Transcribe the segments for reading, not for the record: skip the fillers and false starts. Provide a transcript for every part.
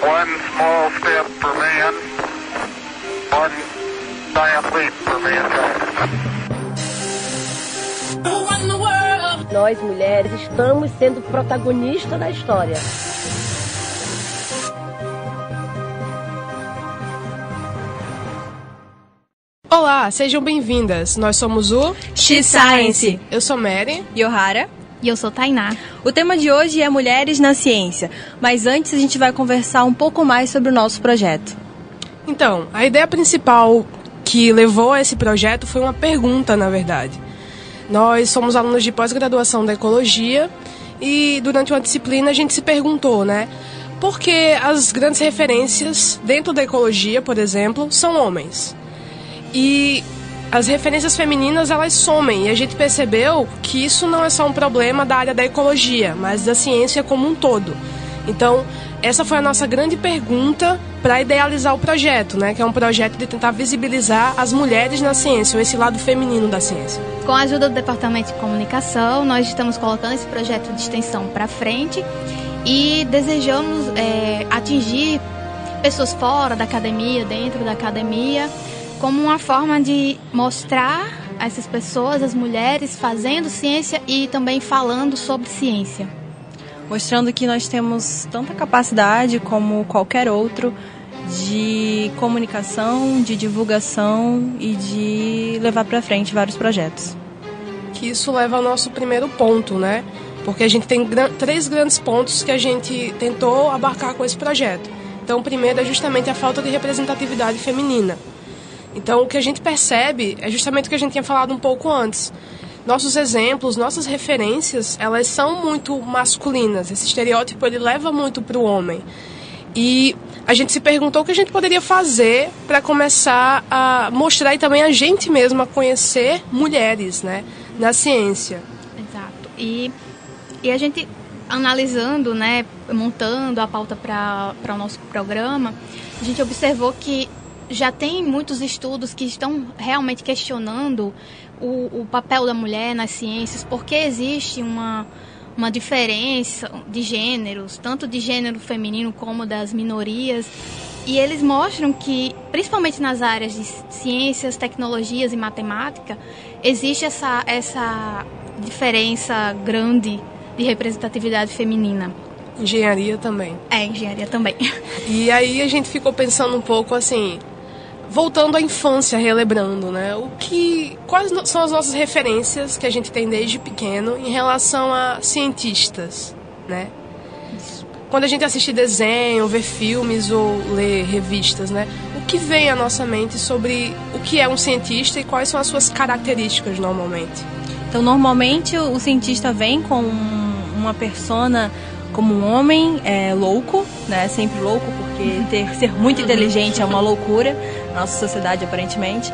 One small step for man, one giant leap for mankind. Nós, mulheres, estamos sendo protagonistas da história. Olá, sejam bem-vindas. Nós somos o X-Science. Eu sou Mary. Yohara. E eu sou Tainá. O tema de hoje é Mulheres na Ciência, mas antes a gente vai conversar um pouco mais sobre o nosso projeto. Então, a ideia principal que levou a esse projeto foi uma pergunta, na verdade. Nós somos alunos de pós-graduação da Ecologia e durante uma disciplina a gente se perguntou, por que as grandes referências dentro da ecologia, por exemplo, são homens? E as referências femininas, elas somem, e a gente percebeu que isso não é só um problema da área da ecologia, mas da ciência como um todo. Então, essa foi a nossa grande pergunta para idealizar o projeto, que é um projeto de tentar visibilizar as mulheres na ciência, ou esse lado feminino da ciência. Com a ajuda do Departamento de Comunicação, nós estamos colocando esse projeto de extensão para frente e desejamos atingir pessoas fora da academia, dentro da academia, como uma forma de mostrar a essas pessoas, as mulheres, fazendo ciência e também falando sobre ciência. Mostrando que nós temos tanta capacidade como qualquer outro de comunicação, de divulgação e de levar para frente vários projetos. Que isso leva ao nosso primeiro ponto, Porque a gente tem três grandes pontos que a gente tentou abarcar com esse projeto. Então, o primeiro é justamente a falta de representatividade feminina. Então, o que a gente percebe é justamente o que a gente tinha falado um pouco antes. Nossos exemplos, nossas referências, elas são muito masculinas. Esse estereótipo, ele leva muito para o homem. E a gente se perguntou o que a gente poderia fazer para começar a mostrar e também a gente mesma conhecer mulheres, na ciência. Exato. E a gente analisando, montando a pauta para o nosso programa, a gente observou que já tem muitos estudos que estão realmente questionando o papel da mulher nas ciências, porque existe uma diferença de gêneros, tanto de gênero feminino como das minorias, e eles mostram que, principalmente nas áreas de ciências, tecnologias e matemática, existe essa diferença grande de representatividade feminina. Engenharia também. Engenharia também. E aí a gente ficou pensando um pouco voltando à infância, relembrando, quais são as nossas referências que a gente tem desde pequeno em relação a cientistas, Quando a gente assiste desenho, vê filmes ou lê revistas, o que vem à nossa mente sobre o que é um cientista e quais são as suas características normalmente? Então, normalmente o cientista vem com uma persona como um homem louco, sempre louco, porque ser muito inteligente é uma loucura na nossa sociedade, aparentemente.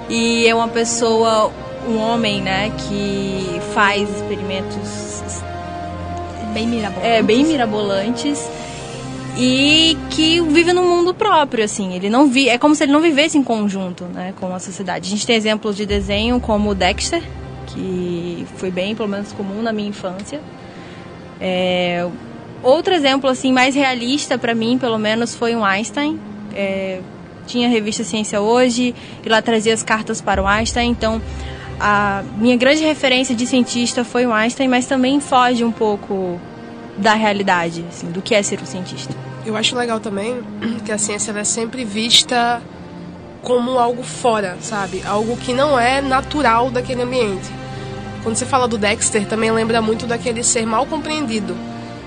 E é uma pessoa, um homem, que faz experimentos bem mirabolantes e que vive num mundo próprio, ele não é como se ele não vivesse em conjunto, com a sociedade. A gente tem exemplos de desenho como o Dexter, que foi bem, pelo menos, comum na minha infância. Outro exemplo mais realista para mim, pelo menos, foi um Einstein. Tinha a revista Ciência Hoje e lá trazia as cartas para o Einstein. Então, a minha grande referência de cientista foi o Einstein, mas também foge um pouco da realidade, do que é ser um cientista. Eu acho legal também que a ciência ela é sempre vista como algo fora, algo que não é natural daquele ambiente. Quando você fala do Dexter, também lembra muito daquele ser mal compreendido.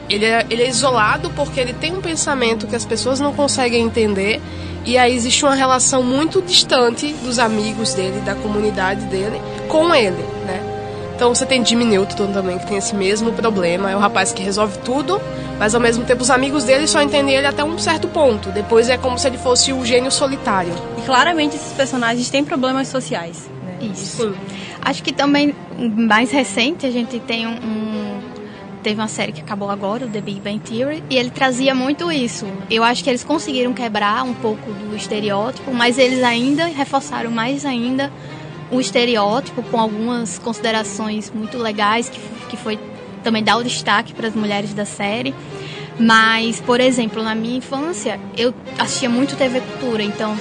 Ele é isolado porque ele tem um pensamento que as pessoas não conseguem entender, e aí existe uma relação muito distante dos amigos dele, da comunidade dele, com ele, Então você tem Jimmy Neutron também, que tem esse mesmo problema, é o rapaz que resolve tudo, mas ao mesmo tempo os amigos dele só entendem ele até um certo ponto, depois é como se ele fosse o gênio solitário. E claramente esses personagens têm problemas sociais. Isso. Sim. Acho que também, mais recente, a gente tem teve uma série que acabou agora, o The Big Bang Theory, e ele trazia muito isso. Eu acho que eles conseguiram quebrar um pouco do estereótipo, mas eles ainda reforçaram mais ainda o estereótipo com algumas considerações muito legais, que foi também dar o destaque para as mulheres da série. Mas, por exemplo, na minha infância, eu assistia muito TV Cultura, então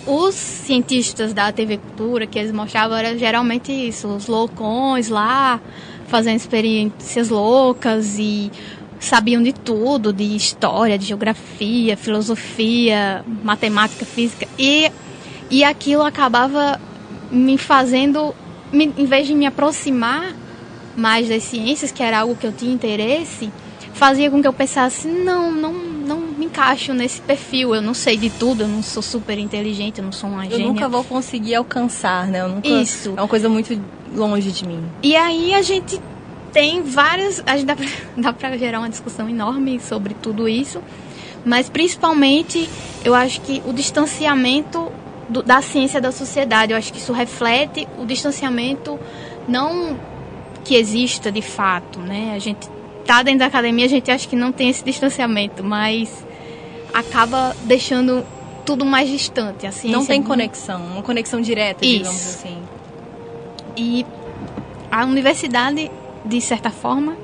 os cientistas da TV Cultura que eles mostravam era geralmente isso, os loucões lá, fazendo experiências loucas e sabiam de tudo, de história, de geografia, filosofia, matemática, física. E aquilo acabava me fazendo, em vez de me aproximar mais das ciências, que era algo que eu tinha interesse, fazia com que eu pensasse, não me encaixo nesse perfil, eu não sei de tudo, eu não sou super inteligente, eu não sou uma gênia. Eu nunca vou conseguir alcançar, né? Isso. É uma coisa muito longe de mim. E aí a gente tem várias... A gente dá pra gerar uma discussão enorme sobre tudo isso, mas principalmente eu acho que o distanciamento da ciência da sociedade, eu acho que isso reflete o distanciamento não que exista de fato, né? A gente tá dentro da academia, a gente acha que não tem esse distanciamento, mas acaba deixando tudo mais distante. A ciência não tem conexão, uma conexão direta, digamos assim. E a universidade, de certa forma,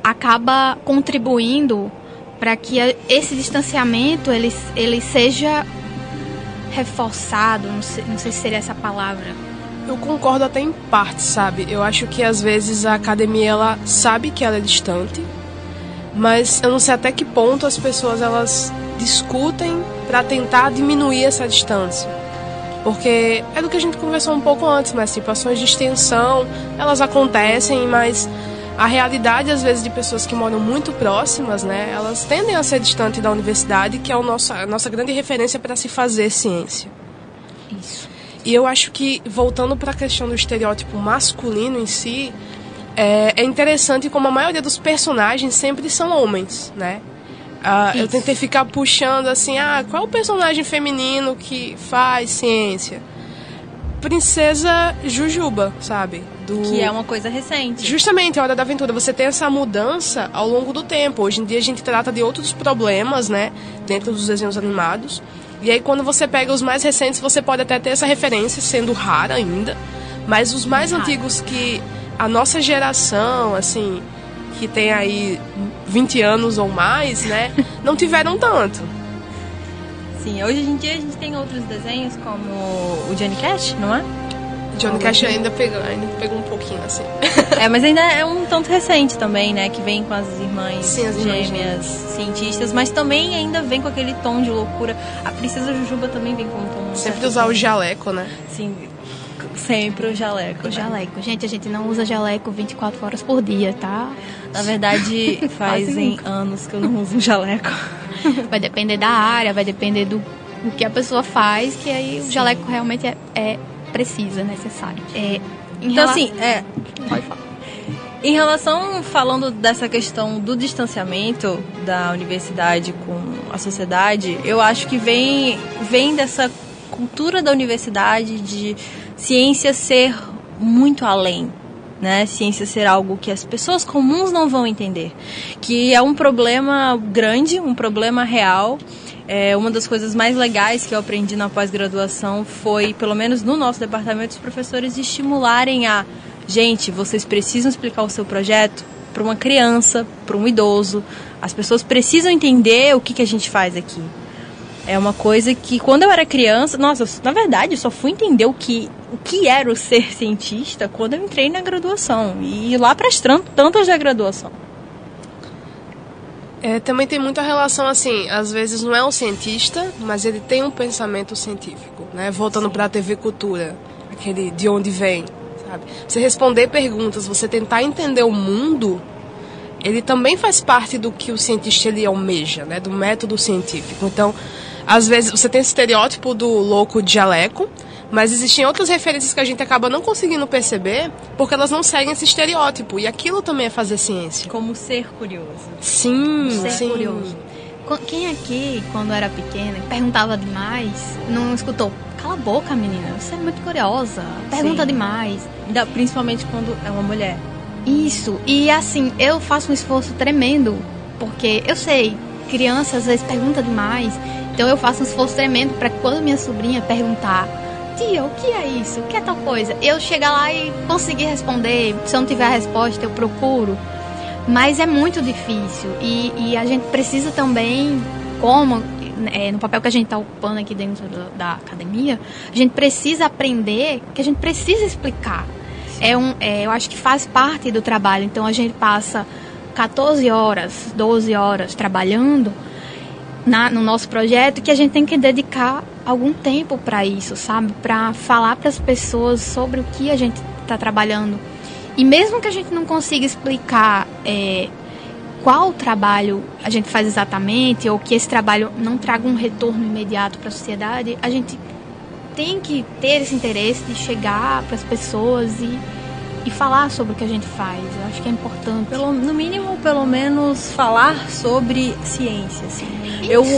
acaba contribuindo para que esse distanciamento ele seja reforçado, não sei se seria essa palavra. Eu concordo até em parte, sabe? Eu acho que às vezes a academia, ela sabe que ela é distante, mas eu não sei até que ponto as pessoas, elas discutem para tentar diminuir essa distância. Porque é do que a gente conversou um pouco antes, mas tipo, ações de extensão, elas acontecem, mas a realidade, às vezes, de pessoas que moram muito próximas, né, elas tendem a ser distantes da universidade, que é a nossa grande referência para se fazer ciência. Isso. E eu acho que, voltando para a questão do estereótipo masculino em si, é interessante como a maioria dos personagens sempre são homens, né? Eu tentei ficar puxando assim, qual é o personagem feminino que faz ciência? Princesa Jujuba, sabe? Que é uma coisa recente. Justamente, a Hora da Aventura. Você tem essa mudança ao longo do tempo. Hoje em dia a gente trata de outros problemas, né? Dentro dos desenhos animados. E aí quando você pega os mais recentes, você pode até ter essa referência, sendo rara ainda. Mas os mais antigos, que a nossa geração, assim, que tem aí 20 anos ou mais, né? Não tiveram tanto. Sim, hoje em dia a gente tem outros desenhos, como o Johnny Cash, não é? Johnny Cash ainda pegou um pouquinho, assim. Mas ainda é um tanto recente também, né? Que vem com as irmãs gêmeas cientistas, mas também ainda vem com aquele tom de loucura. A Princesa Jujuba também vem com um tom... Sempre usar o jaleco, né? Sim, sempre o jaleco. O jaleco. Gente, a gente não usa jaleco 24 horas por dia, tá? Na verdade, fazem anos que eu não uso um jaleco. Vai depender da área, vai depender do que a pessoa faz, que aí o jaleco realmente é preciso, é necessário. Pode falar. Em relação, falando dessa questão do distanciamento da universidade com a sociedade, eu acho que vem dessa cultura da universidade de ciência ser muito além, né? Ciência ser algo que as pessoas comuns não vão entender, que é um problema grande, um problema real. Uma das coisas mais legais que eu aprendi na pós-graduação foi, pelo menos no nosso departamento, os professores estimularem gente, vocês precisam explicar o seu projeto para uma criança, para um idoso. As pessoas precisam entender o que a gente faz aqui. É uma coisa que, quando eu era criança... Nossa, na verdade, eu só fui entender o que era o ser cientista quando eu entrei na graduação. E lá para as tantas da graduação. Também tem muita relação, assim, às vezes não é um cientista, mas ele tem um pensamento científico, né? Voltando para a TV Cultura, aquele de onde vem, sabe? Você responder perguntas, você tentar entender o mundo, ele também faz parte do que o cientista ele almeja, né? Do método científico. Então, às vezes, você tem esse estereótipo do louco de jaleco, mas existem outras referências que a gente acaba não conseguindo perceber porque elas não seguem esse estereótipo. E aquilo também é fazer ciência. Como ser curioso. Sim, ser curioso. Quem aqui, quando era pequena, perguntava demais, não escutou? Cala a boca, menina, você é muito curiosa, pergunta demais. Principalmente quando é uma mulher. Isso, e assim, eu faço um esforço tremendo, porque eu sei, criança às vezes pergunta demais, então eu faço um esforço tremendo para quando minha sobrinha perguntar: tia, o que é isso? O que é tal coisa? Eu chegar lá e conseguir responder. Se eu não tiver a resposta, eu procuro. Mas é muito difícil e a gente precisa também, como no papel que a gente está ocupando aqui dentro da academia, a gente precisa aprender, que a gente precisa explicar. Eu acho que faz parte do trabalho. Então a gente passa 14 horas, 12 horas trabalhando no nosso projeto, que a gente tem que dedicar algum tempo para isso, sabe? Para falar para as pessoas sobre o que a gente está trabalhando. E mesmo que a gente não consiga explicar qual trabalho a gente faz exatamente, ou que esse trabalho não traga um retorno imediato para a sociedade, a gente tem que ter esse interesse de chegar para as pessoas e falar sobre o que a gente faz. Eu acho que é importante. No mínimo, pelo menos, falar sobre ciência. Assim.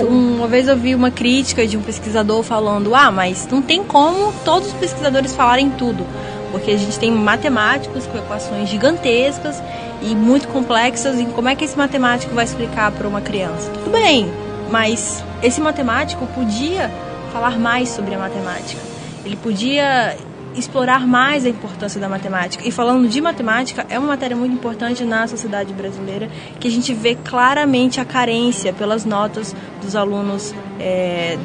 Uma vez eu vi uma crítica de um pesquisador falando, mas não tem como todos os pesquisadores falarem tudo, porque a gente tem matemáticos com equações gigantescas e muito complexas, e como é que esse matemático vai explicar para uma criança? Tudo bem, mas esse matemático podia falar mais sobre a matemática. Ele podia explorar mais a importância da matemática. E falando de matemática, é uma matéria muito importante na sociedade brasileira, que a gente vê claramente a carência pelas notas dos alunos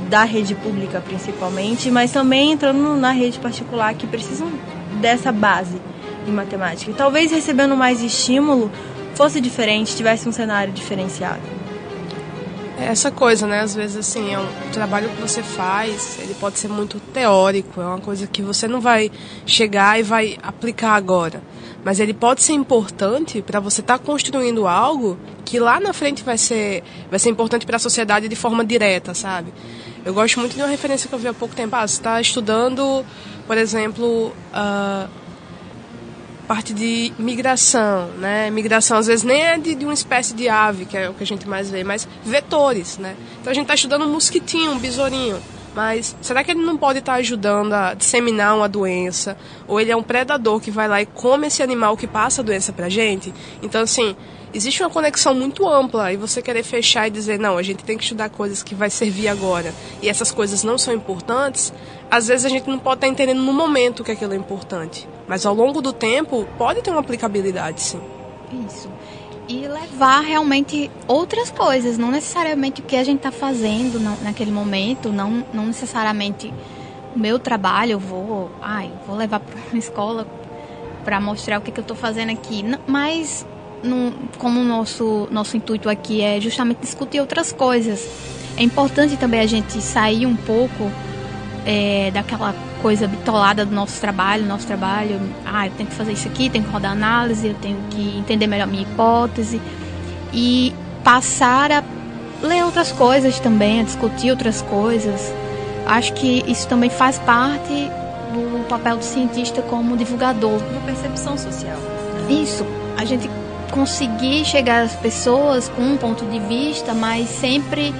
da rede pública, principalmente, mas também entrando na rede particular, que precisam dessa base em matemática. E talvez recebendo mais estímulo fosse diferente, tivesse um cenário diferenciado. Essa coisa, né? Às vezes, assim, o trabalho que você faz, ele pode ser muito teórico, é uma coisa que você não vai chegar e vai aplicar agora. Mas ele pode ser importante para você estar construindo algo que lá na frente vai ser importante para a sociedade de forma direta, sabe? Eu gosto muito de uma referência que eu vi há pouco tempo. Você está estudando, por exemplo, parte de migração, né? Migração, às vezes, nem é de uma espécie de ave, que é o que a gente mais vê, mas vetores, né? Então, a gente está estudando um mosquitinho, um besourinho, mas será que ele não pode estar ajudando a disseminar uma doença? Ou ele é um predador que vai lá e come esse animal que passa a doença pra gente? Então, assim, existe uma conexão muito ampla, e você querer fechar e dizer, não, a gente tem que estudar coisas que vai servir agora, e essas coisas não são importantes, às vezes a gente não pode estar entendendo no momento que aquilo é importante. Mas ao longo do tempo, pode ter uma aplicabilidade, sim. Isso. E levar realmente outras coisas, não necessariamente o que a gente está fazendo naquele momento, não necessariamente o meu trabalho, eu vou levar para uma escola para mostrar o que eu estou fazendo aqui. Mas, como o nosso intuito aqui é justamente discutir outras coisas, é importante também a gente sair um pouco daquela coisa bitolada do nosso trabalho. Eu tenho que fazer isso aqui, tenho que rodar análise, eu tenho que entender melhor a minha hipótese, e passar a ler outras coisas também, a discutir outras coisas. Acho que isso também faz parte do papel do cientista como divulgador. Uma percepção social. Isso, a gente conseguir chegar às pessoas com um ponto de vista, mas sempre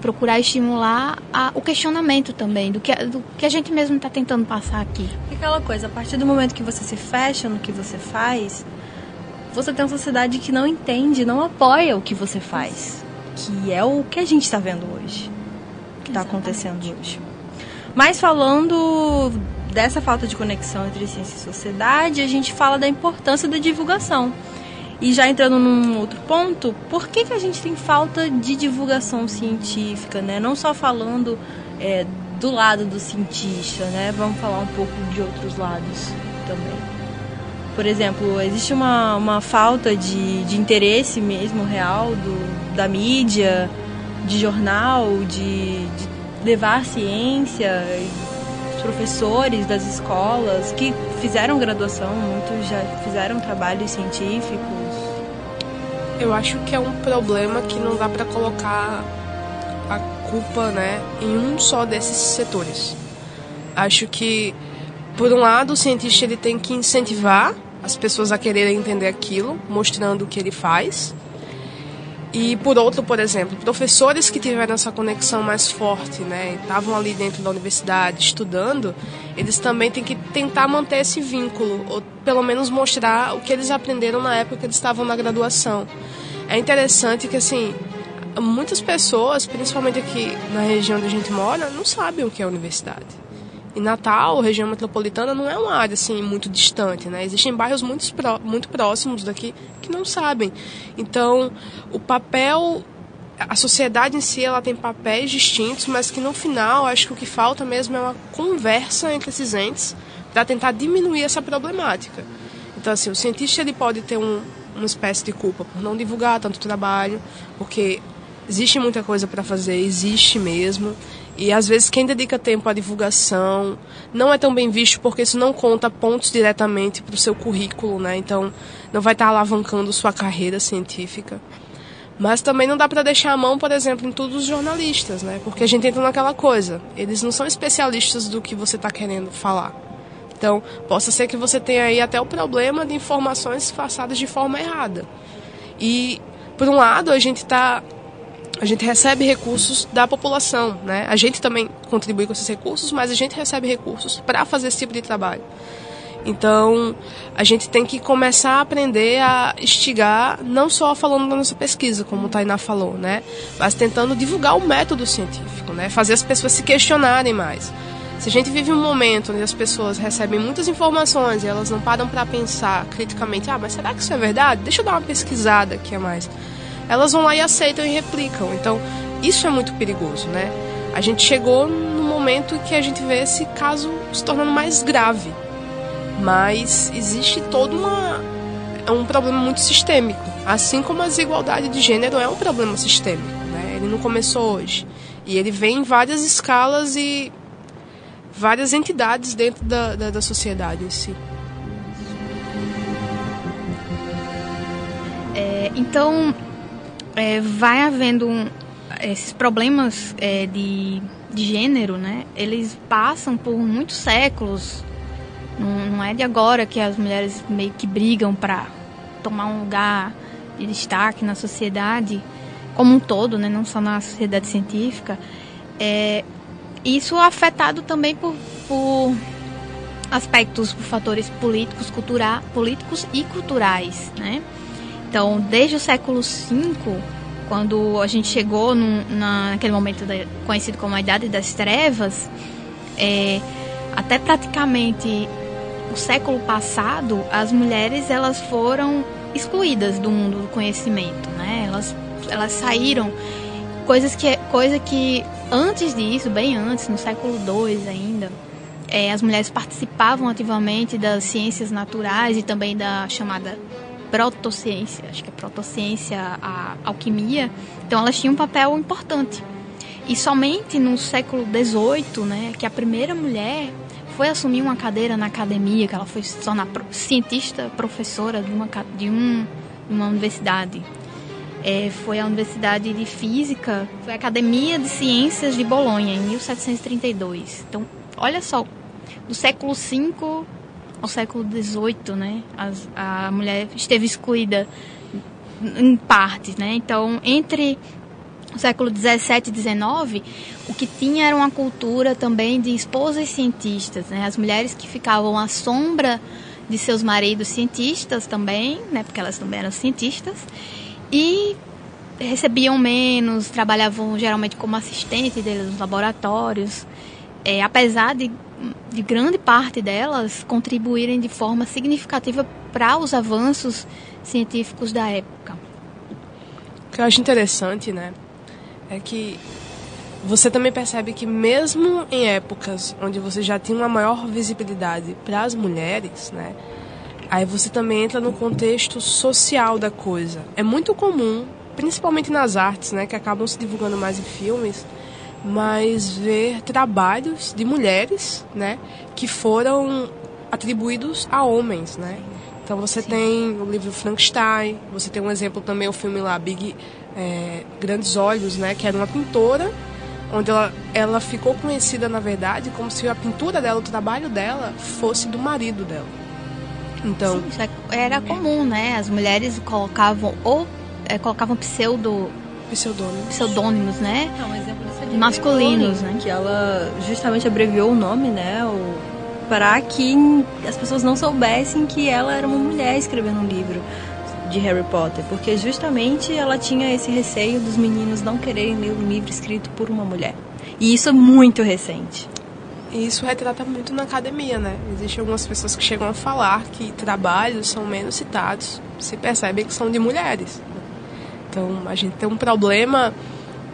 procurar estimular o questionamento também, do que a gente mesmo está tentando passar aqui. E aquela coisa, a partir do momento que você se fecha no que você faz, você tem uma sociedade que não entende, não apoia o que você faz, que é o que a gente está vendo hoje, que está acontecendo hoje. Mas falando dessa falta de conexão entre ciência e sociedade, a gente fala da importância da divulgação. E já entrando num outro ponto, por que a gente tem falta de divulgação científica, né? Não só falando do lado do cientista, né? Vamos falar um pouco de outros lados também. Por exemplo, existe uma falta de interesse mesmo real da mídia, de jornal, de levar ciência. Os professores das escolas que fizeram graduação, muitos já fizeram trabalhos científicos. Eu acho que é um problema que não dá para colocar a culpa, né, em um só desses setores. Acho que, por um lado, o cientista ele tem que incentivar as pessoas a quererem entender aquilo, mostrando o que ele faz. E, por outro, por exemplo, professores que tiveram essa conexão mais forte, né, estavam ali dentro da universidade estudando, eles também têm que tentar manter esse vínculo, ou pelo menos mostrar o que eles aprenderam na época que eles estavam na graduação. É interessante que, assim, muitas pessoas, principalmente aqui na região onde a gente mora, não sabem o que é universidade. E Natal, região metropolitana, não é uma área assim muito distante, né? Existem bairros muito próximos daqui que não sabem. Então, o papel, a sociedade em si, ela tem papéis distintos, mas que no final, acho que o que falta mesmo é uma conversa entre esses entes para tentar diminuir essa problemática. Então, assim, o cientista ele pode ter uma espécie de culpa por não divulgar tanto trabalho, porque existe muita coisa para fazer, existe mesmo. E às vezes quem dedica tempo à divulgação não é tão bem visto porque isso não conta pontos diretamente para o seu currículo, né? Então não vai estar alavancando sua carreira científica. Mas também não dá para deixar a mão, por exemplo, em todos os jornalistas, né? Porque a gente entra naquela coisa, eles não são especialistas do que você está querendo falar. Então, possa ser que você tenha aí até o problema de informações passadas de forma errada. E, por um lado, a gente recebe recursos da população, né? A gente também contribui com esses recursos, mas a gente recebe recursos para fazer esse tipo de trabalho. Então, a gente tem que começar a aprender a instigar, não só falando da nossa pesquisa, como o Tainá falou, né? Mas tentando divulgar o método científico, né? Fazer as pessoas se questionarem mais. Se a gente vive um momento onde as pessoas recebem muitas informações e elas não param para pensar criticamente, mas será que isso é verdade? Deixa eu dar uma pesquisada aqui a mais. Elas vão lá e aceitam e replicam. Então, isso é muito perigoso, né? A gente chegou no momento que a gente vê esse caso se tornando mais grave. Mas existe um problema muito sistêmico. Assim como a desigualdade de gênero é um problema sistêmico, né? Ele não começou hoje. E ele vem em várias escalas e várias entidades dentro da sociedade em si. Então, vai havendo esses problemas de gênero, né? Eles passam por muitos séculos. Não é de agora que as mulheres meio que brigam para tomar um lugar de destaque na sociedade como um todo, né? Não só na sociedade científica. Isso é afetado também por aspectos, por fatores políticos e culturais, né? Então, desde o século V, quando a gente chegou naquele momento conhecido como a Idade das Trevas, até praticamente o século passado, as mulheres elas foram excluídas do mundo do conhecimento, né? Elas saíram, coisa que antes disso, bem antes, no século II ainda, as mulheres participavam ativamente das ciências naturais e também da chamada protociência, acho que é protociência, a alquimia. Então elas tinham um papel importante. E somente no século XVIII, né, que a primeira mulher foi assumir uma cadeira na academia, que ela foi se tornar cientista, professora de uma universidade. Foi a Universidade de Física, foi a Academia de Ciências de Bolonha, em 1732. Então, olha só, do século V ao século XVIII, né, a mulher esteve excluída em partes, né? Então, entre o século XVII e XIX, o que tinha era uma cultura também de esposas cientistas, né? As mulheres que ficavam à sombra de seus maridos cientistas também, né? Porque elas também eram cientistas, e recebiam menos, trabalhavam geralmente como assistente deles nos laboratórios, apesar de grande parte delas contribuírem de forma significativa para os avanços científicos da época. O que eu acho interessante, né, é que você também percebe que mesmo em épocas onde você já tinha uma maior visibilidade para as mulheres, né, aí você também entra no contexto social da coisa. É muito comum, principalmente nas artes, né, que acabam se divulgando mais em filmes, mas ver trabalhos de mulheres, né, que foram atribuídos a homens, né. Então você Sim. tem o livro Frankenstein, você tem um exemplo também, o filme lá, Grandes Olhos, né, que era uma pintora, onde ela ficou conhecida, na verdade, como se a pintura dela, o trabalho dela, fosse do marido dela. Então, Sim, isso era comum, né? As mulheres colocavam pseudônimos, né? Um exemplo de masculinos, né? Que ela justamente abreviou o nome, né? Para que as pessoas não soubessem que ela era uma mulher escrevendo um livro de Harry Potter, porque justamente ela tinha esse receio dos meninos não quererem ler um livro escrito por uma mulher. E isso é muito recente. E isso retrata muito na academia, né? Existem algumas pessoas que chegam a falar que trabalhos são menos citados, se percebe que são de mulheres. Então, a gente tem um problema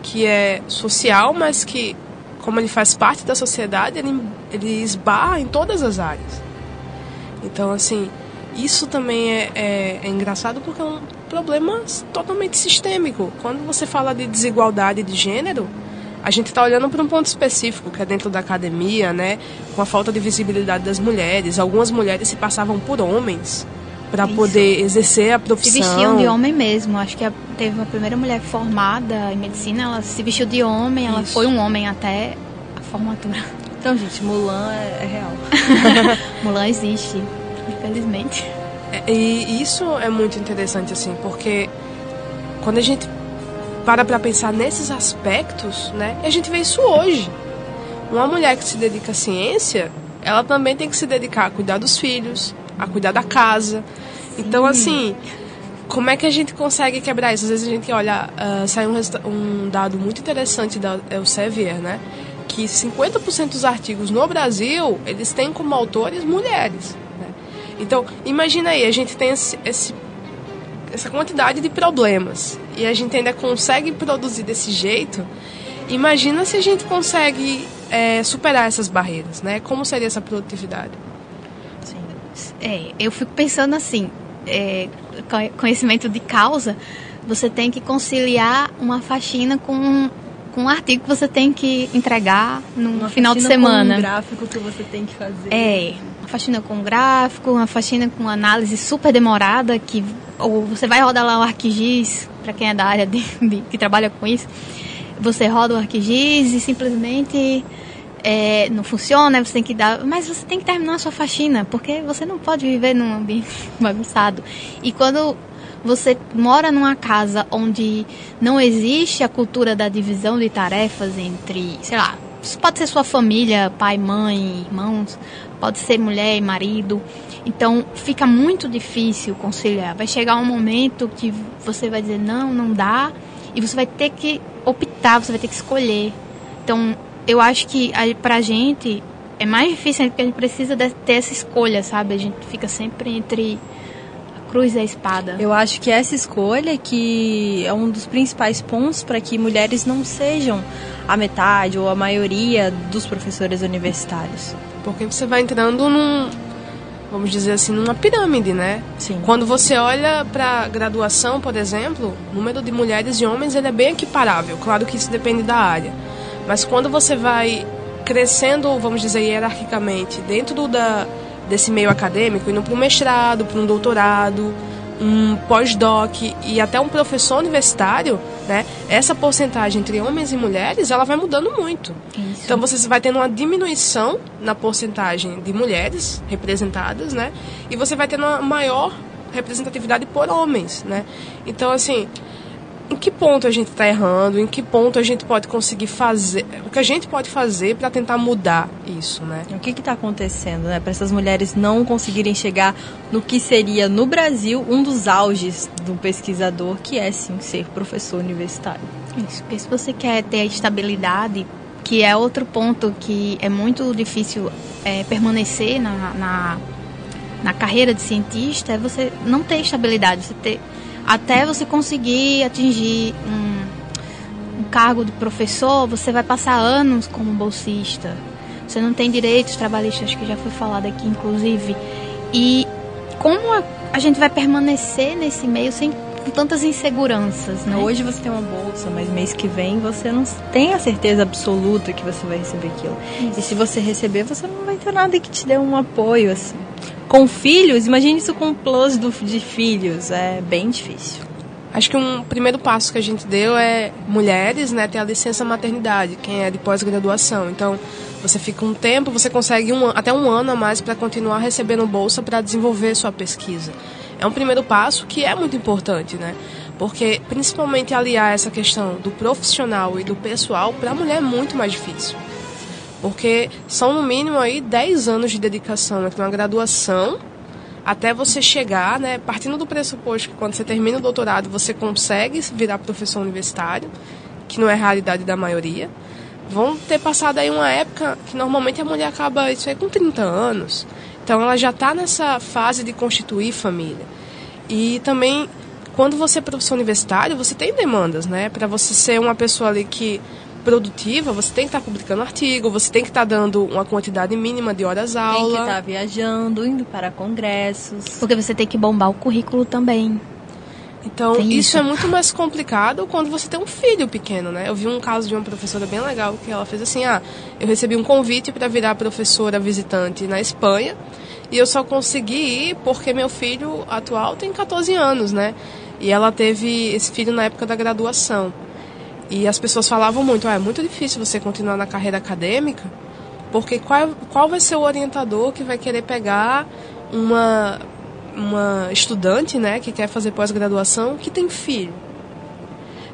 que é social, mas que, como ele faz parte da sociedade, ele esbarra em todas as áreas. Então, assim, isso também é engraçado porque é um problema totalmente sistêmico. Quando você fala de desigualdade de gênero, a gente está olhando para um ponto específico, que é dentro da academia, né? Com a falta de visibilidade das mulheres. Algumas mulheres se passavam por homens para poder exercer a profissão. Se vestiam de homem mesmo. Acho que teve uma primeira mulher formada em medicina, ela se vestiu de homem, ela foi um homem até a formatura. Então, gente, Mulan é real. Mulan existe, infelizmente. E isso é muito interessante, assim, porque quando a gente para pensar nesses aspectos, né, a gente vê isso hoje. Uma mulher que se dedica à ciência, ela também tem que se dedicar a cuidar dos filhos, a cuidar da casa. Então, assim, como é que a gente consegue quebrar isso? Às vezes a gente olha, sai um dado muito interessante da Elsevier, né, que 50% dos artigos no Brasil, eles têm como autores mulheres. Né? Então, imagina aí, a gente tem essa quantidade de problemas e a gente ainda consegue produzir desse jeito. Imagina se a gente consegue superar essas barreiras, né? Como seria essa produtividade? Eu fico pensando assim, conhecimento de causa, você tem que conciliar uma faxina com um artigo que você tem que entregar no final de semana. Com um gráfico que você tem que fazer. Uma faxina com gráfico, uma faxina com análise super demorada, ou você vai rodar lá o ArcGIS, para quem é da área que trabalha com isso, você roda o ArcGIS e simplesmente não funciona, você tem que mas você tem que terminar a sua faxina, porque você não pode viver num ambiente bagunçado. E quando você mora numa casa onde não existe a cultura da divisão de tarefas entre, sei lá, isso pode ser sua família, pai, mãe, irmãos, pode ser mulher e marido. Então, fica muito difícil conciliar. Vai chegar um momento que você vai dizer, não dá, e você vai ter que optar, você vai ter que escolher. Então, eu acho que pra gente é mais difícil, porque a gente precisa ter essa escolha, sabe? A gente fica sempre entre a cruz e a espada. Eu acho que essa escolha que é um dos principais pontos para que mulheres não sejam a metade ou a maioria dos professores universitários. Porque você vai entrando vamos dizer assim, numa pirâmide, né? Sim. Quando você olha para graduação, por exemplo, o número de mulheres e homens ele é bem equiparável. Claro que isso depende da área. Mas quando você vai crescendo, vamos dizer, hierarquicamente, dentro desse meio acadêmico, indo para um mestrado, para um doutorado, um pós-doc e até um professor universitário, né? Essa porcentagem entre homens e mulheres, ela vai mudando muito. Isso. Então você vai tendo uma diminuição na porcentagem de mulheres representadas, né? E você vai tendo uma maior representatividade por homens, né? Então, assim, em que ponto a gente está errando? Em que ponto a gente pode conseguir fazer? O que a gente pode fazer para tentar mudar isso, né? O que está acontecendo, né? Para essas mulheres não conseguirem chegar no que seria, no Brasil, um dos auges do pesquisador, que é, sim, ser professor universitário. Isso, porque se você quer ter a estabilidade, que é outro ponto que é muito difícil permanecer na carreira de cientista, é você não ter estabilidade, até você conseguir atingir um cargo de professor, você vai passar anos como bolsista. Você não tem direitos trabalhistas, acho que já foi falado aqui, inclusive. E como a gente vai permanecer nesse meio com tantas inseguranças, né? Hoje você tem uma bolsa, mas mês que vem você não tem a certeza absoluta que você vai receber aquilo. Isso. E se você receber, você não vai ter nada que te dê um apoio, assim. Com filhos, imagine isso com plus de filhos, é bem difícil. Acho que um primeiro passo que a gente deu é mulheres, né, ter a licença maternidade, quem é de pós-graduação. Então, você fica um tempo, você consegue até um ano a mais para continuar recebendo bolsa para desenvolver sua pesquisa. É um primeiro passo que é muito importante, né? Porque, principalmente, aliar essa questão do profissional e do pessoal, para a mulher é muito mais difícil. Porque são, no mínimo, aí 10 anos de dedicação entre uma graduação até você chegar, né, partindo do pressuposto que quando você termina o doutorado você consegue virar professor universitário, que não é a realidade da maioria. vão ter passado aí uma época que normalmente a mulher acaba isso aí com 30 anos. Então ela já está nessa fase de constituir família. E também, quando você é professor universitário, você tem demandas, né? Para você ser uma pessoa ali que produtiva, você tem que estar publicando artigo, você tem que estar dando uma quantidade mínima de horas aula. Tem que estar viajando, indo para congressos. Porque você tem que bombar o currículo também. Então, Tem isso isso. é muito mais complicado quando você tem um filho pequeno, né? Eu vi um caso de uma professora bem legal, que ela fez assim, eu recebi um convite para virar professora visitante na Espanha, e eu só consegui ir porque meu filho atual tem 14 anos, né? E ela teve esse filho na época da graduação. E as pessoas falavam muito, é muito difícil você continuar na carreira acadêmica, porque qual vai ser o orientador que vai querer pegar uma estudante, né, que quer fazer pós-graduação, que tem filho.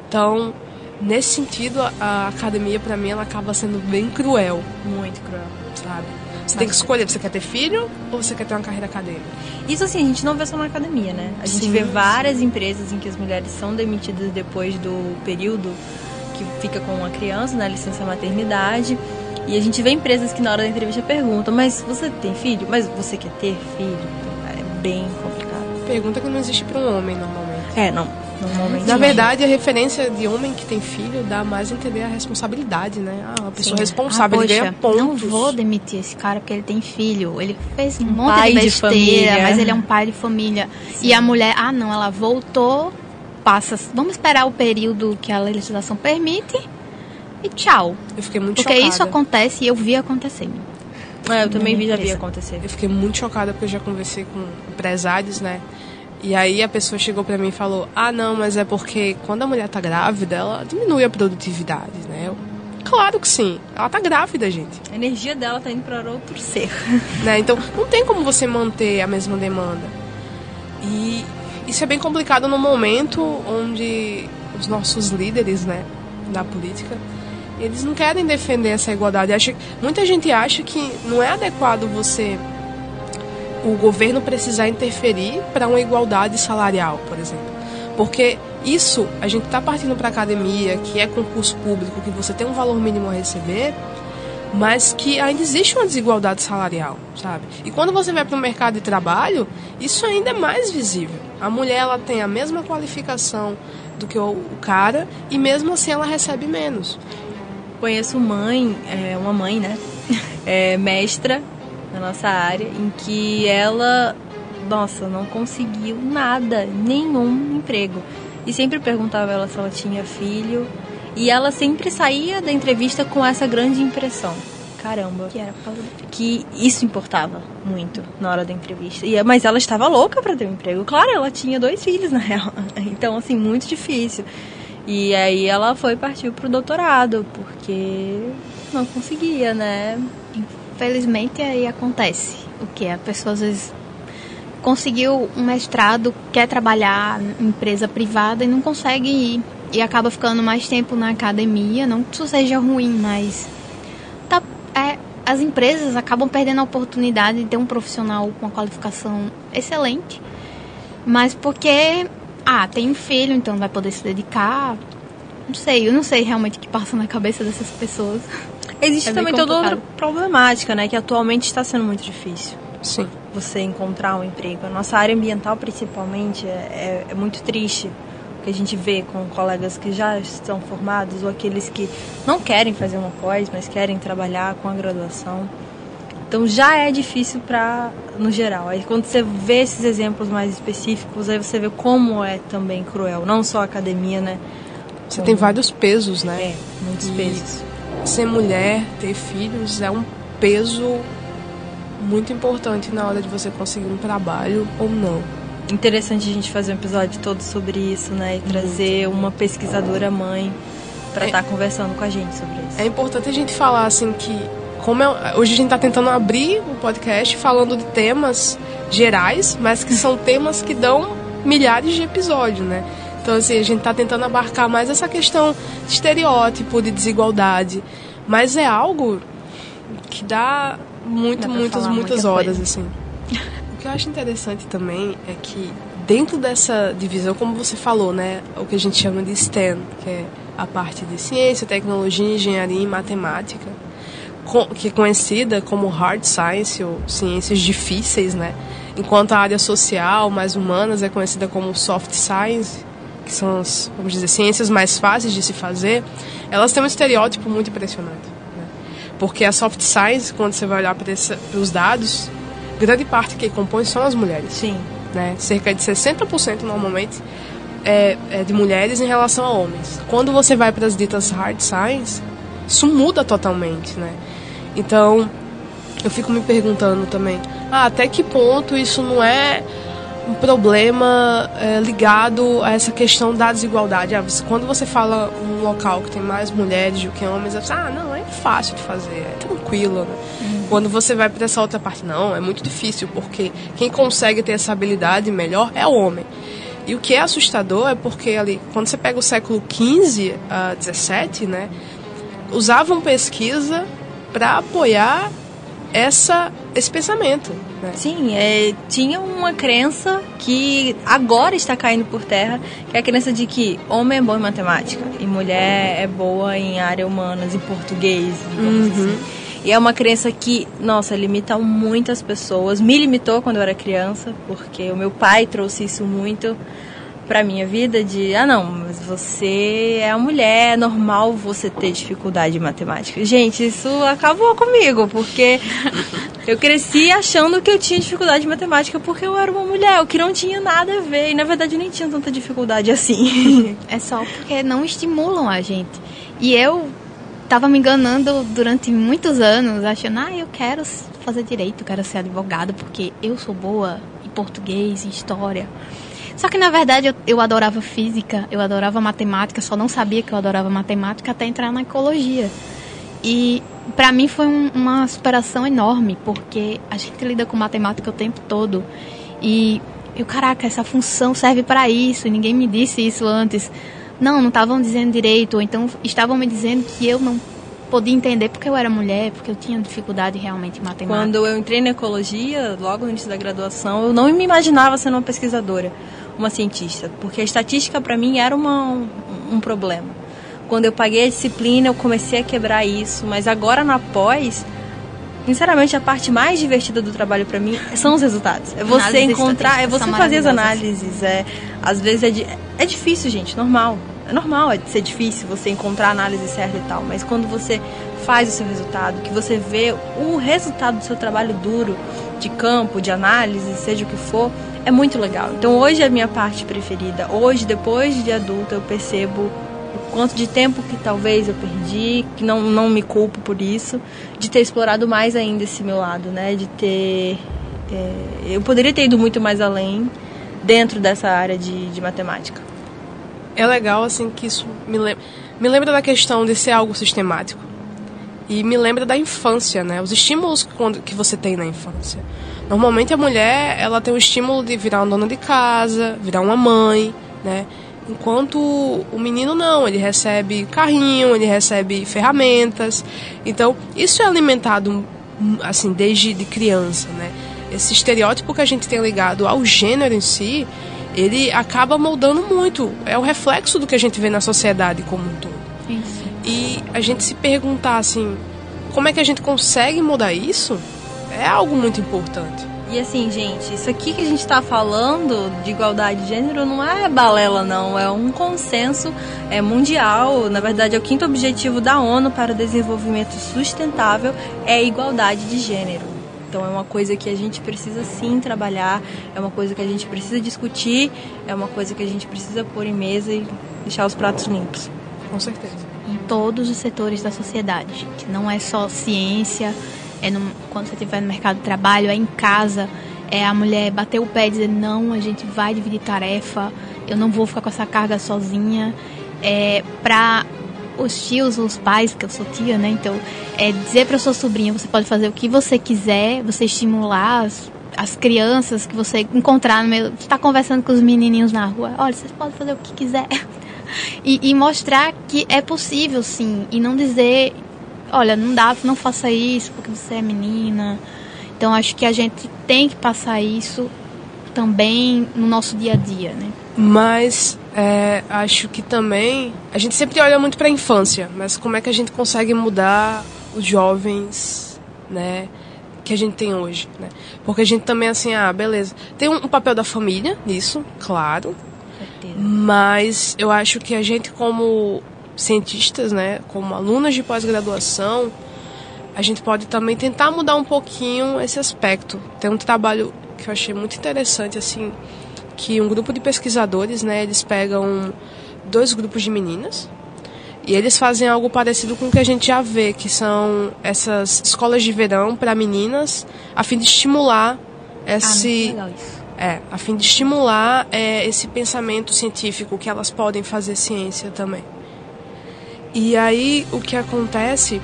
Então, nesse sentido, a academia, para mim, ela acaba sendo bem cruel. Muito cruel. Sabe? Você tem que escolher, você quer ter filho ou você quer ter uma carreira acadêmica? Isso assim, a gente não vê só na academia, né? A gente vê várias empresas em que as mulheres são demitidas depois do período que fica com uma criança, na licença maternidade. E a gente vê empresas que na hora da entrevista perguntam, mas você tem filho? Mas você quer ter filho? Então, cara, é bem complicado. Pergunta que não existe para um homem, normalmente. Normalmente. Na verdade, a referência de homem que tem filho dá mais a entender a responsabilidade, né? Uma pessoa responsável, ele ganha pontos. Não vou demitir esse cara porque ele tem filho. Ele fez um monte pai de de besteira, família. mas ele é um pai de família. Sim. E a mulher, não, ela voltou, vamos esperar o período que a legislação permite e tchau. Eu fiquei muito Porque chocada. isso acontece e eu vi acontecendo. Eu também já vi empresa. acontecer. Eu fiquei muito chocada porque eu já conversei com empresários, né? E aí a pessoa chegou pra mim e falou, não, mas é porque quando a mulher tá grávida, ela diminui a produtividade, né? Claro que sim, ela tá grávida, gente. A energia dela tá indo para outro ser. Né? Então não tem como você manter a mesma demanda. E isso é bem complicado no momento onde os nossos líderes, né, da política, eles não querem defender essa igualdade. Muita gente acha que não é adequado o governo precisar interferir para uma igualdade salarial, por exemplo. Porque isso, a gente está partindo para a academia, que é concurso público, que você tem um valor mínimo a receber, mas que ainda existe uma desigualdade salarial, sabe? E quando você vai para o mercado de trabalho, isso ainda é mais visível. A mulher, ela tem a mesma qualificação do que o cara, e mesmo assim ela recebe menos. Conheço uma mãe, né? Mestra na nossa área, em que ela, não conseguiu nada, nenhum emprego. E sempre perguntava ela se ela tinha filho. E ela sempre saía da entrevista com essa grande impressão. Caramba. Que era por causa do filho. Que isso importava muito na hora da entrevista. Mas ela estava louca para ter um emprego. Claro, ela tinha 2 filhos, na real. Então, assim, muito difícil. E aí ela partiu pro doutorado, porque não conseguia, né? Infelizmente aí acontece. O que a pessoa às vezes conseguiu um mestrado, quer trabalhar em empresa privada e não consegue ir. E acaba ficando mais tempo na academia. Não que isso seja ruim, mas as empresas acabam perdendo a oportunidade de ter um profissional com uma qualificação excelente. Mas porque, tem um filho, então não vai poder se dedicar. Eu não sei realmente o que passa na cabeça dessas pessoas. Existe também toda outra complicado. problemática, né? Que atualmente está sendo muito difícil. Sim. Você encontrar um emprego. A nossa área ambiental, principalmente, é muito triste. O que a gente vê com colegas que já estão formados ou aqueles que não querem fazer uma pós, mas querem trabalhar com a graduação. Então já é difícil no geral. Aí quando você vê esses exemplos mais específicos, aí você vê como é também cruel. Não só a academia, né? Você tem vários pesos, né? Muitos pesos. Ser mulher, ter filhos, é um peso muito importante na hora de você conseguir um trabalho ou não. Interessante a gente fazer um episódio todo sobre isso, né? E trazer uma pesquisadora mãe para estar conversando com a gente sobre isso. É importante a gente falar, assim, que hoje a gente está tentando abrir o podcast falando de temas gerais, mas que são temas que dão milhares de episódios, né? Então, assim, a gente está tentando abarcar mais essa questão de estereótipo, de desigualdade. Mas é algo que dá muitas horas, assim. O que eu acho interessante também é que dentro dessa divisão, como você falou, né, o que a gente chama de STEM, que é a parte de ciência, tecnologia, engenharia e matemática, que é conhecida como hard science, ou ciências difíceis, né? Enquanto a área social, mais humanas, é conhecida como soft science, que são as, vamos dizer, ciências mais fáceis de se fazer. Elas têm um estereótipo muito impressionante, né? Porque a soft science, quando você vai olhar para os dados, grande parte que compõe são as mulheres. Sim. Né? Cerca de 60% normalmente é de mulheres em relação a homens. Quando você vai para as ditas hard science, isso muda totalmente, né? Então, eu fico me perguntando também, até que ponto isso não é um problema ligado a essa questão da desigualdade? Quando você fala um local que tem mais mulheres do que homens, você fala, não, é fácil de fazer, é tranquilo, né? Quando você vai para essa outra parte, não, é muito difícil, porque quem consegue ter essa habilidade melhor é o homem. E o que é assustador é porque ali, quando você pega o século XV a XVII, né, usavam pesquisa para apoiar esse pensamento, né? Sim, tinha uma crença que agora está caindo por terra, que é a crença de que homem é bom em matemática e mulher é boa em área humanas, em português, digamos assim. E é uma crença que, nossa, limita muitas pessoas. Me limitou quando eu era criança, porque o meu pai trouxe isso muito pra minha vida, de, não, mas você é a mulher, é normal você ter dificuldade em matemática. Gente, isso acabou comigo, porque eu cresci achando que eu tinha dificuldade em matemática porque eu era uma mulher, o que não tinha nada a ver, e na verdade eu nem tinha tanta dificuldade assim. É só porque não estimulam a gente. E eu tava me enganando durante muitos anos, achando, eu quero fazer direito, eu quero ser advogada, porque eu sou boa em português, em história. Só que, na verdade, eu adorava física, eu adorava matemática, só não sabia que eu adorava matemática até entrar na ecologia. E, pra mim, foi uma superação enorme, porque a gente lida com matemática o tempo todo. E caraca, essa função serve para isso, e ninguém me disse isso antes. Não estavam dizendo direito, ou então estavam me dizendo que eu não podia entender porque eu era mulher, porque eu tinha dificuldade realmente em matemática. Quando eu entrei na ecologia, logo no início da graduação, eu não me imaginava sendo uma pesquisadora, uma cientista, porque a estatística para mim era um problema. Quando eu paguei a disciplina, eu comecei a quebrar isso, mas agora na pós, sinceramente, a parte mais divertida do trabalho para mim são os resultados. É você encontrar, é você fazer as análises. Às vezes é difícil, gente, normal. É normal ser difícil você encontrar a análise certa e tal, mas quando você faz o seu resultado, que você vê o resultado do seu trabalho duro, de campo, de análise, seja o que for, é muito legal. Então hoje é a minha parte preferida. Hoje, depois de adulta, eu percebo o quanto de tempo que talvez eu perdi, que não me culpo por isso, de ter explorado mais ainda esse meu lado, né? De ter... eu poderia ter ido muito mais além dentro dessa área de matemática. É legal, assim, que isso me lembra da questão de ser algo sistemático. E me lembra da infância, né? Os estímulos que você tem na infância. Normalmente a mulher, ela tem o estímulo de virar uma dona de casa, virar uma mãe, né? Enquanto o menino não, ele recebe carrinho, ele recebe ferramentas. Então, isso é alimentado, assim, desde de criança, né? Esse estereótipo que a gente tem ligado ao gênero em si, ele acaba moldando muito. É o reflexo do que a gente vê na sociedade como um todo. Isso. E a gente se perguntar, assim, como é que a gente consegue mudar isso? É algo muito importante. E assim, gente, isso aqui que a gente está falando de igualdade de gênero não é balela, não. É um consenso mundial. Na verdade, é o 5º objetivo da ONU para o desenvolvimento sustentável, é a igualdade de gênero. Então é uma coisa que a gente precisa sim trabalhar, é uma coisa que a gente precisa discutir, é uma coisa que a gente precisa pôr em mesa e deixar os pratos limpos. Com certeza. Em todos os setores da sociedade, gente. Não é só ciência, quando você estiver no mercado de trabalho, é em casa, é a mulher bater o pé e dizer, não, a gente vai dividir tarefa, eu não vou ficar com essa carga sozinha. Para os tios, os pais, porque eu sou tia, né? Então, dizer para sua sobrinha, você pode fazer o que você quiser, você estimular as crianças que você encontrar no meio, você está conversando com os menininhos na rua, olha, vocês podem fazer o que quiser. E mostrar que é possível, sim, e não dizer, olha, não dá, não faça isso porque você é menina. Então, acho que a gente tem que passar isso também no nosso dia a dia, né? Mas acho que também a gente sempre olha muito para a infância, mas como é que a gente consegue mudar os jovens, né, que a gente tem hoje, né? Porque a gente também assim, beleza, tem um papel da família nisso, claro, mas eu acho que a gente como cientistas, né, como alunas de pós-graduação, a gente pode também tentar mudar um pouquinho esse aspecto. Tem um trabalho que eu achei muito interessante, assim, que um grupo de pesquisadores, né, eles pegam 2 grupos de meninas e eles fazem algo parecido com o que a gente já vê, que são essas escolas de verão para meninas, a fim de estimular esse esse pensamento científico, que elas podem fazer ciência também. E aí o que acontece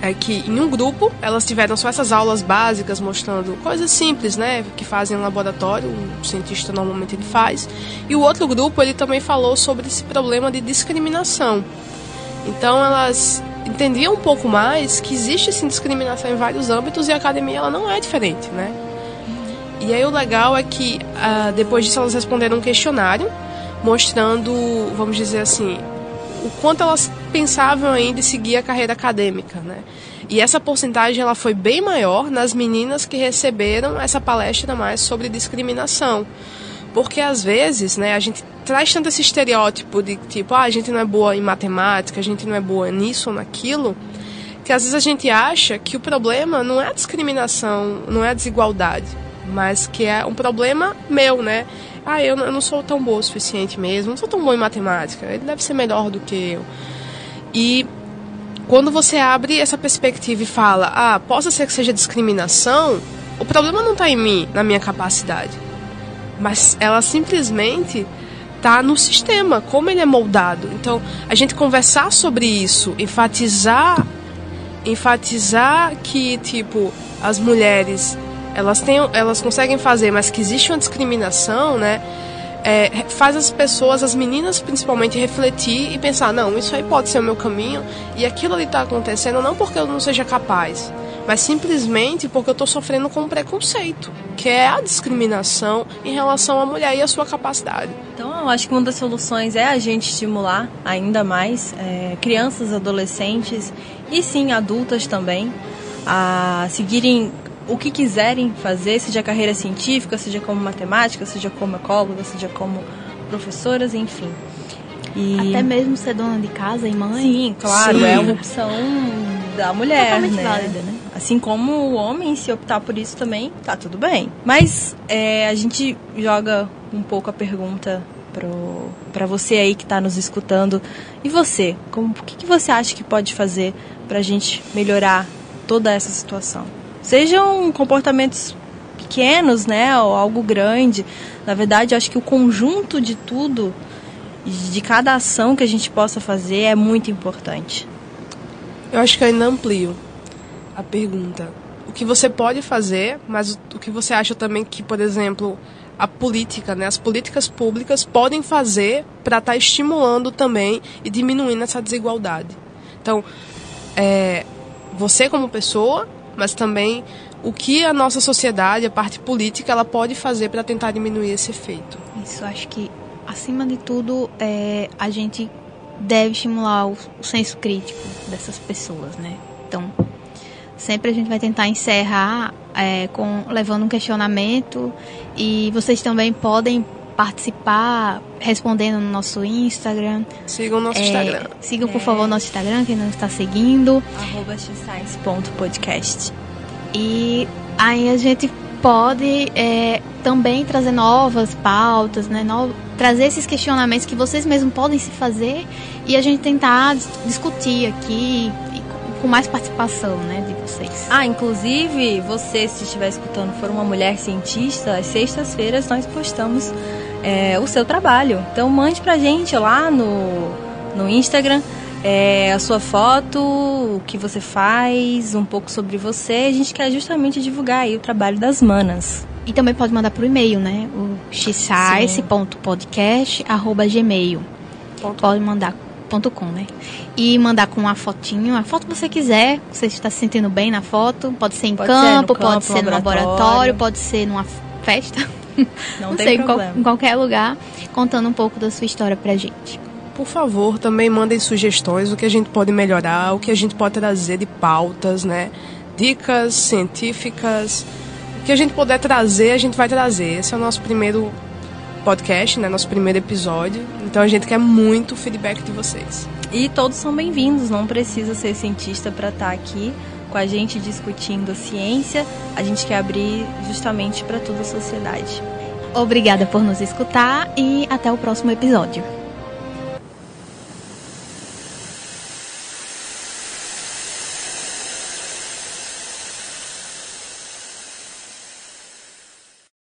é que em um grupo elas tiveram só essas aulas básicas mostrando coisas simples, né, que fazem em laboratório, um cientista normalmente ele faz. E o outro grupo ele também falou sobre esse problema de discriminação. Então elas entendiam um pouco mais que existe sim discriminação em vários âmbitos e a academia ela não é diferente, né? E aí o legal é que depois disso elas responderam um questionário mostrando, vamos dizer assim, o quanto elas pensavam ainda em seguir a carreira acadêmica, né? E essa porcentagem ela foi bem maior nas meninas que receberam essa palestra mais sobre discriminação. Porque às vezes, né, a gente traz tanto esse estereótipo de tipo, a gente não é boa em matemática, a gente não é boa nisso ou naquilo, que às vezes a gente acha que o problema não é a discriminação, não é a desigualdade, mas que é um problema meu, né? Eu não sou tão boa o suficiente mesmo, não sou tão boa em matemática, ele deve ser melhor do que eu. E quando você abre essa perspectiva e fala, possa ser que seja discriminação, o problema não está em mim, na minha capacidade, mas ela simplesmente está no sistema, como ele é moldado. Então, a gente conversar sobre isso, enfatizar que, tipo, as mulheres elas conseguem fazer, mas que existe uma discriminação, né? Faz as pessoas, as meninas principalmente, refletir e pensar, não, isso aí pode ser o meu caminho e aquilo ali está acontecendo não porque eu não seja capaz, mas simplesmente porque eu estou sofrendo com um preconceito, que é a discriminação em relação à mulher e à sua capacidade. Então, eu acho que uma das soluções é a gente estimular ainda mais crianças, adolescentes e sim, adultas também, a seguirem o que quiserem fazer, seja carreira científica, seja como matemática, seja como ecóloga, seja como professoras, enfim. E até mesmo ser dona de casa e mãe. Sim, claro, sim, é uma opção da mulher, totalmente né? válida, né? Assim como o homem, se optar por isso também, tá tudo bem. Mas a gente joga um pouco a pergunta para você aí que está nos escutando. E você? O que você acha que pode fazer para a gente melhorar toda essa situação? Sejam comportamentos pequenos, né, ou algo grande. Na verdade, eu acho que o conjunto de tudo, de cada ação que a gente possa fazer é muito importante. Eu acho que eu ainda amplio a pergunta. O que você pode fazer, mas o que você acha também que, por exemplo, a política, né, as políticas públicas podem fazer para estar estimulando também e diminuindo essa desigualdade. Então, você como pessoa, mas também o que a nossa sociedade, a parte política, ela pode fazer para tentar diminuir esse efeito. Isso, acho que, acima de tudo, a gente deve estimular o senso crítico dessas pessoas, né? Então, sempre a gente vai tentar encerrar levando um questionamento, e vocês também podem participar respondendo no nosso Instagram. Sigam o nosso Instagram. Sigam, por favor, o nosso Instagram, quem não está seguindo. @xscience.podcast. E aí a gente pode também trazer novas pautas, né? Trazer esses questionamentos que vocês mesmos podem se fazer e a gente tentar discutir aqui com mais participação, né, de vocês. Inclusive, você, se estiver escutando, for uma mulher cientista, às sextas-feiras nós postamos o seu trabalho. Então mande pra gente lá no Instagram a sua foto, o que você faz, um pouco sobre você. A gente quer justamente divulgar aí o trabalho das manas. E também pode mandar por e-mail, né? O xscience.podcast@gmail. Pode mandar .com, né? E mandar com uma fotinho, a foto que você quiser, você está se sentindo bem na foto, pode ser em campo, pode ser no laboratório, pode ser numa festa. Não tem sei, problema. em qualquer lugar, contando um pouco da sua história pra gente. Por favor, também mandem sugestões, o que a gente pode melhorar, o que a gente pode trazer de pautas, né? Dicas científicas. O que a gente puder trazer, a gente vai trazer. Esse é o nosso primeiro podcast, né? Nosso primeiro episódio. Então a gente quer muito o feedback de vocês. E todos são bem-vindos, não precisa ser cientista para estar aqui com a gente discutindo a ciência. A gente quer abrir justamente para toda a sociedade. Obrigada por nos escutar e até o próximo episódio.